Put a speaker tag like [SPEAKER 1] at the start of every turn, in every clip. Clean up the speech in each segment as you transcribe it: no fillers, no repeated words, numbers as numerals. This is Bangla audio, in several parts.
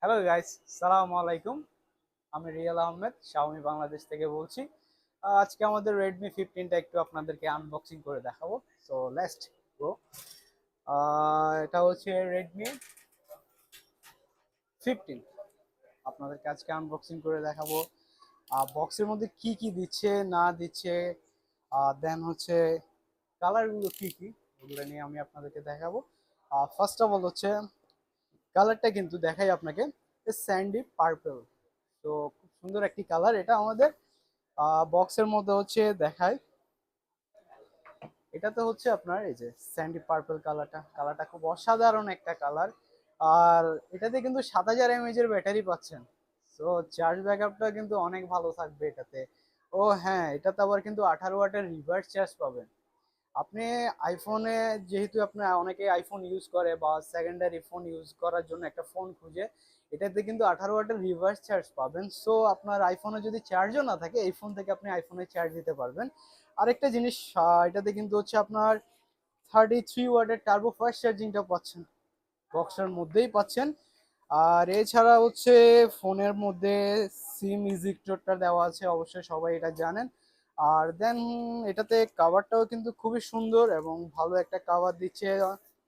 [SPEAKER 1] হ্যালো গাইস, সালামু আলাইকুম। আমি রিয়াল আহমেদ শাওমি বাংলাদেশ থেকে বলছি। আজকে আমাদের রেডমি 15টা একটু আপনাদেরকে আনবক্সিং করে দেখাবো। So let's go. এটা হচ্ছে রেডমি 15। আপনাদেরকে আজকে আনবক্সিং করে দেখাবো বক্সের মধ্যে কি কি দিচ্ছে না দিচ্ছে, দেন হচ্ছে কালারগুলো কি কি, ওগুলো নিয়ে আমি আপনাদেরকে দেখাবো। ফার্স্ট অফ অল হচ্ছে কালারটা কিন্তু দেখাই আপনাকে, স্যান্ডি পার্পল। তো খুব সুন্দর একটি কালার, এটা আমাদের বক্সের মধ্যে হচ্ছে দেখায়। এটাতে হচ্ছে আপনার এই যে স্যান্ডি পার্পল কালারটা খুব অসাধারণ একটা কালার। আর এটাতে কিন্তু 7000 mAh এর ব্যাটারি পাচ্ছেন। তো চার্জ ব্যাকআপটা কিন্তু অনেক ভালো থাকবে এটাতে। ও হ্যাঁ, এটাতে আবার কিন্তু 18 ওয়াটের রিভার্স চার্জ পাবেন আপনি। আইফোনে যেহেতু আপনার অনেকে আইফোন ইউজ করে বা সেকেন্ডারি ফোন ইউজ করার জন্য একটা ফোন খুঁজে, এটাতে কিন্তু 18 ওয়াটের রিভার্স চার্জ পাবেন। সো আপনার আইফোনে যদি চার্জও না থাকে, এই ফোন থেকে আপনি আইফোনে চার্জ দিতে পারবেন। আরেকটা জিনিস, এটাতে কিন্তু হচ্ছে আপনার 33 ওয়াটের টার্বো ফাস্ট চার্জিংটা পাচ্ছেন, বক্সের মধ্যেই পাচ্ছেন। আর এছাড়া হচ্ছে ফোনের মধ্যে সিম ইজেক্টরটা দেওয়া আছে, অবশ্যই সবাই এটা জানেন। আর দেন এটাতে কাভারটাও কিন্তু খুবই সুন্দর এবং ভালো একটা কাভার দিচ্ছে,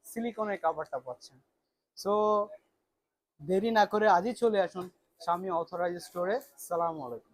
[SPEAKER 1] সিলিকনের কাভারটা পাচ্ছেন। সো দেরি না করে আজই চলে আসুন শাওমি অথরাইজ স্টোরে। সালামু আলাইকুম।